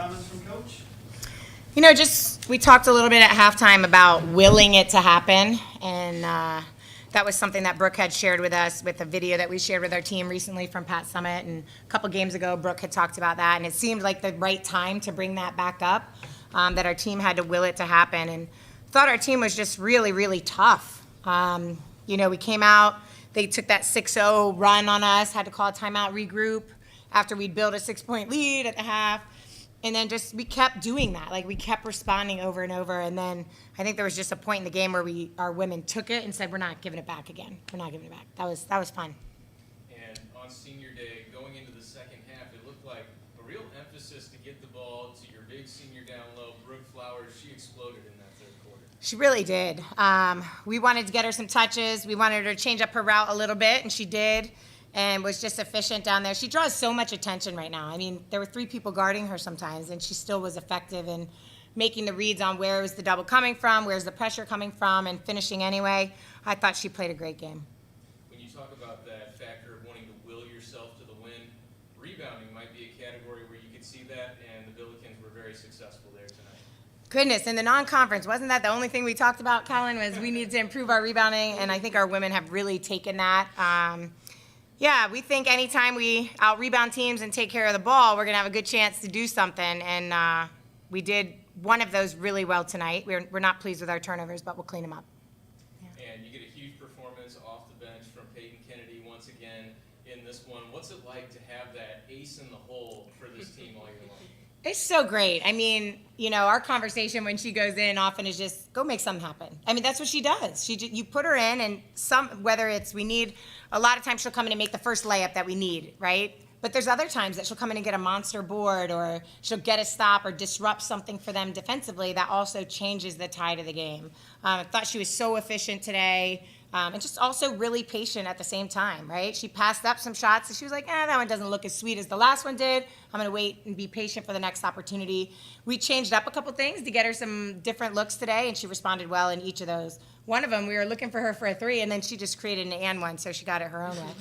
comments from Coach? We talked a little bit at halftime about willing it to happen, and that was something that Brooke had shared with us with a video that we shared with our team recently from Pat Summit, and a couple games ago, Brooke had talked about that, and it seemed like the right time to bring that back up, that our team had to will it to happen, and thought our team was just really, really tough. We came out, they took that 6-0 run on us, had to call a timeout, regroup, after we'd built a 6-point lead at the half. And then we kept doing that. Like, we kept responding over and over. And then I think there was just a point in the game where our women took it and said, we're not giving it back again. We're not giving it back. That was fun. And on senior day, going into the second half, it looked like a real emphasis to get the ball to your big senior down low, Brooke Flowers. She exploded in that third quarter. She really did. We wanted to get her some touches. We wanted her to change up her route a little bit, and she did. And was just efficient down there. She draws so much attention right now. I mean, there were 3 people guarding her sometimes, and she still was effective in making the reads on where was the double coming from, where's the pressure coming from, and finishing anyway. I thought she played a great game. When you talk about that factor of wanting to will yourself to the win, rebounding might be a category where you could see that, and the Billikens were very successful there tonight. Goodness, in the non-conference, wasn't that the only thing we talked about, Colin, was we needed to improve our rebounding, and I think our women have really taken that. Yeah, we think anytime we out-rebound teams and take care of the ball, we're going to have a good chance to do something. And we did one of those really well tonight. We're not pleased with our turnovers, but we'll clean them up. Yeah. And you get a huge performance off the bench from Peyton Kennedy once again in this one. What's it like to have that ace in the hole for this team all year long? It's so great. I mean, our conversation when she goes in often is just go make something happen. I mean, that's what she does. You put her in, and whether it's a lot of times she'll come in and make the first layup that we need, right? But there's other times that she'll come in and get a monster board, or she'll get a stop or disrupt something for them defensively that also changes the tide of the game. I thought she was so efficient today. And just also really patient at the same time, right? She passed up some shots, and she was like, that one doesn't look as sweet as the last one did. I'm going to wait and be patient for the next opportunity. We changed up a couple things to get her some different looks today, and she responded well in each of those. One of them, we were looking for her for a 3, and then she just created an and one, so she got it her own way.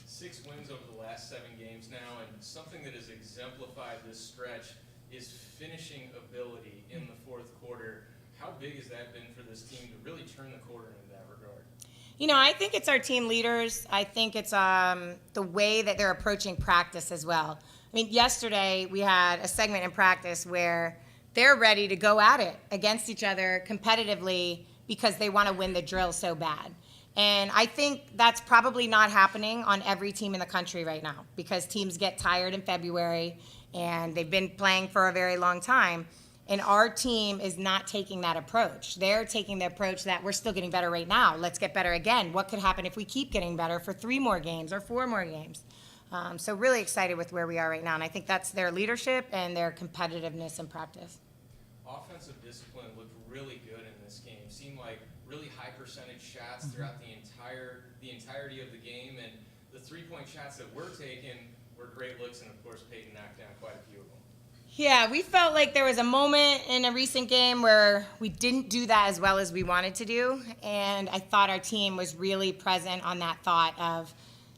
6 wins over the last 7 games now, and something that has exemplified this stretch is finishing ability in the fourth quarter. How big has that been for this team to really turn the corner in that regard? I think it's our team leaders. I think it's the way that they're approaching practice as well. I mean, yesterday we had a segment in practice where they're ready to go at it against each other competitively because they want to win the drill so bad. And I think that's probably not happening on every team in the country right now because teams get tired in February and they've been playing for a very long time. And our team is not taking that approach. They're taking the approach that we're still getting better right now. Let's get better again. What could happen if we keep getting better for 3 more games or 4 more games? So really excited with where we are right now. And I think that's their leadership and their competitiveness in practice. Offensive discipline looked really good in this game. Seemed like really high percentage shots throughout the entirety of the game. And the 3-point shots that were taken were great looks. And, of course, Peyton knocked down quite a few of them. Yeah, we felt like there was a moment in a recent game where we didn't do that as well as we wanted to do. And I thought our team was really present on that thought of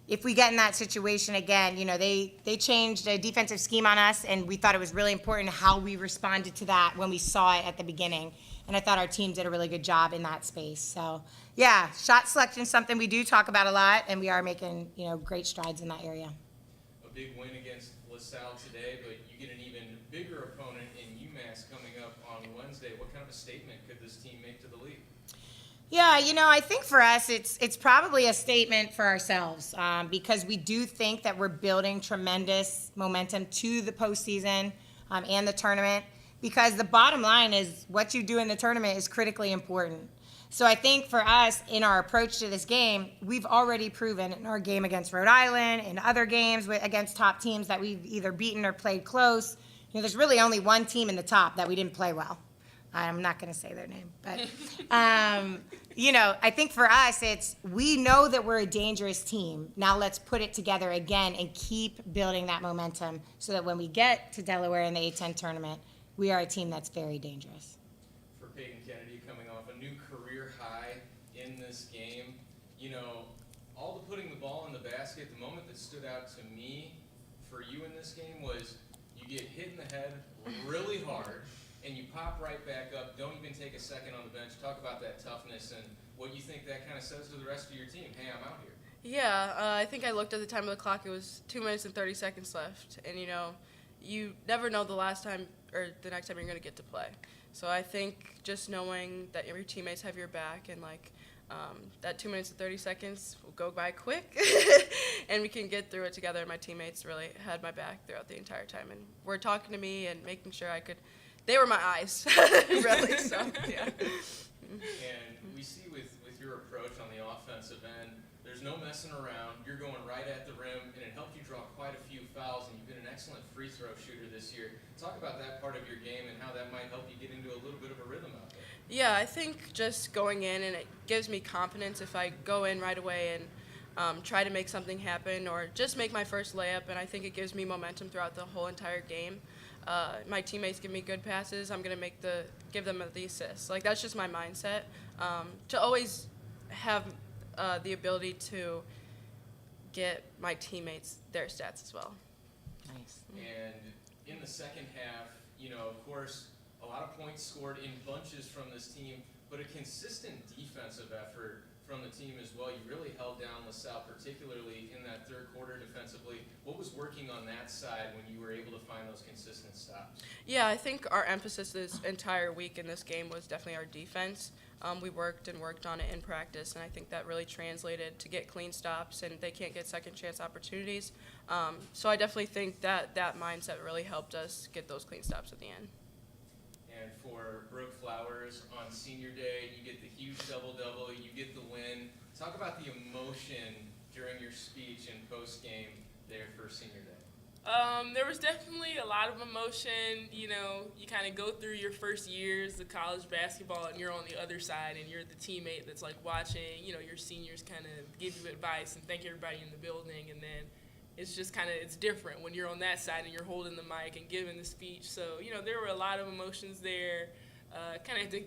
if we get in that situation again, they changed a defensive scheme on us, and we thought it was really important how we responded to that when we saw it at the beginning. And I thought our team did a really good job in that space. So, yeah, shot selection is something we do talk about a lot, and we are making, great strides in that area. A big win against Salle today, but you get an even bigger opponent in UMass coming up on Wednesday. What kind of a statement could this team make to the league? Yeah, I think for us it's probably a statement for ourselves because we do think that we're building tremendous momentum to the postseason and the tournament because the bottom line is what you do in the tournament is critically important. So I think for us, in our approach to this game, we've already proven in our game against Rhode Island, in other games against top teams that we've either beaten or played close. There's really only one team in the top that we didn't play well. I'm not going to say their name. But, I think for us, we know that we're a dangerous team. Now let's put it together again and keep building that momentum so that when we get to Delaware in the A-10 tournament, we are a team that's very dangerous. For Peyton Kennedy coming off a new career high in this game, all the putting the ball in the basket, the moment that stood out to me for you in this game was you you get hit in the head really hard, and you pop right back up, don't even take a second on the bench. Talk about that toughness and what you think that kind of says to the rest of your team. Hey, I'm out here. Yeah, I think I looked at the time of the clock. It was 2 minutes and 30 seconds left. And, you never know the last time or the next time you're going to get to play. So I think just knowing that your teammates have your back and, that 2 minutes and 30 seconds will go by quick and we can get through it together. My teammates really had my back throughout the entire time and were talking to me and making sure they were my eyes, really, so, yeah. And we see with your approach on the offensive end, there's no messing around. You're going right at the rim, and it helped you draw quite a few fouls, and you've been an excellent free throw shooter this year. Talk about that part of your game and how that might help you get into a little bit of a rhythm out there. Yeah, I think just going in, and it gives me confidence if I go in right away and try to make something happen or just make my first layup, and I think it gives me momentum throughout the whole entire game. My teammates give me good passes. I'm going to give them the assists. That's just my mindset, to always have the ability to get my teammates their stats as well. Nice. And in the second half, of course, a lot of points scored in bunches from this team, but a consistent defensive effort from the team as well. You really held down LaSalle, particularly in that third quarter defensively. What was working on that side when you were able to find those consistent stops? Yeah, I think our emphasis this entire week in this game was definitely our defense. We worked on it in practice, and I think that really translated to get clean stops, and they can't get second chance opportunities. So I definitely think that mindset really helped us get those clean stops at the end. And for Brooke Flowers, on senior day, you get the huge double-double, you get the win. Talk about the emotion during your speech and post-game there for senior day. There was definitely a lot of emotion. You kind of go through your first years of college basketball, and you're on the other side, and you're the teammate that's watching, your seniors kind of give you advice and thank everybody in the building, and then it's just it's different when you're on that side and you're holding the mic and giving the speech. So, there were a lot of emotions there. Kind of had to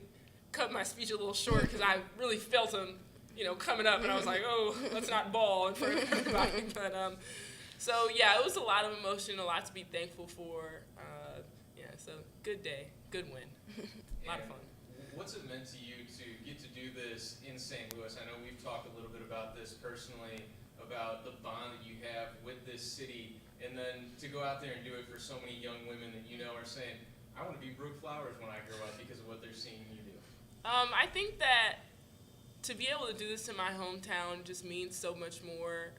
cut my speech a little short because I really felt them, coming up, and I was like, oh, let's not bawl in front of everybody. But, so, yeah, it was a lot of emotion, a lot to be thankful for. So good day, good win. A lot of fun. What's it meant to you to get to do this in St. Louis? I know we've talked a little bit about this personally, about the bond that you have with this city, and then to go out there and do it for so many young women that are saying, I want to be Brooke Flowers when I grow up because of what they're seeing you do. I think that to be able to do this in my hometown just means so much more.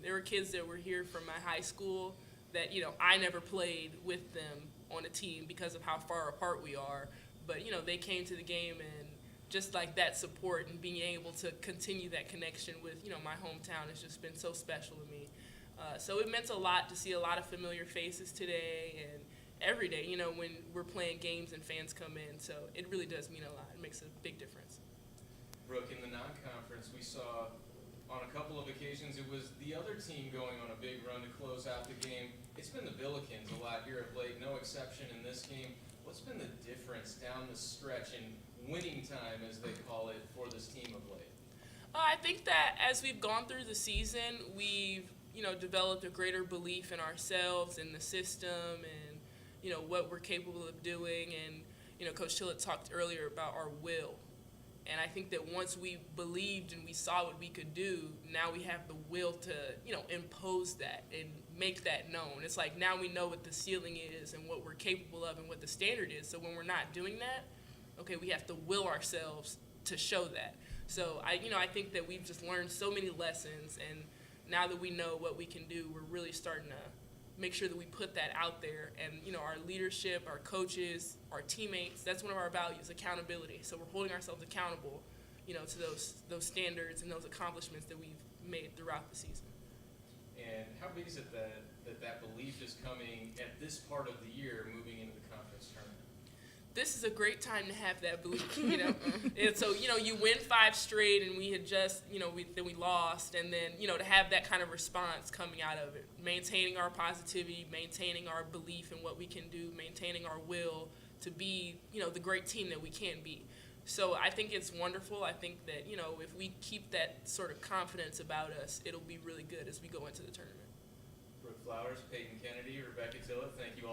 There were kids that were here from my high school that, I never played with them on a team because of how far apart we are. But, they came to the game, and just that support and being able to continue that connection with, my hometown has just been so special to me. So it meant a lot to see a lot of familiar faces today and every day, when we're playing games and fans come in. So it really does mean a lot. It makes a big difference. Brooke, in the non-conference, we saw on a couple of occasions it was the other team going on a big run to close out the game. It's been the Billikens a lot here of late, no exception in this game. What's been the difference down the stretch in winning time, as they call it, for this team of late? I think that as we've gone through the season, we've, developed a greater belief in ourselves and the system and, what we're capable of doing. And, Coach Tillett talked earlier about our will. And I think that once we believed and we saw what we could do, now we have the will to, impose that and make that known. It's now we know what the ceiling is and what we're capable of and what the standard is. So when we're not doing that, okay, we have to will ourselves to show that. So I think that we've just learned so many lessons, and now that we know what we can do, we're really starting to make sure that we put that out there. And, our leadership, our coaches, our teammates, that's one of our values, accountability. So we're holding ourselves accountable, to those standards and those accomplishments that we've made throughout the season. And how big is it that belief is coming at this part of the year moving into the conference tournament? This is a great time to have that belief, And so, you win 5 straight, and we had just, then we lost, and then, to have that kind of response coming out of it, maintaining our positivity, maintaining our belief in what we can do, maintaining our will to be, the great team that we can be. So I think it's wonderful. I think that, if we keep that sort of confidence about us, it'll be really good as we go into the tournament. Brooke Flowers, Peyton Kennedy, Rebecca Tillett, thank you all.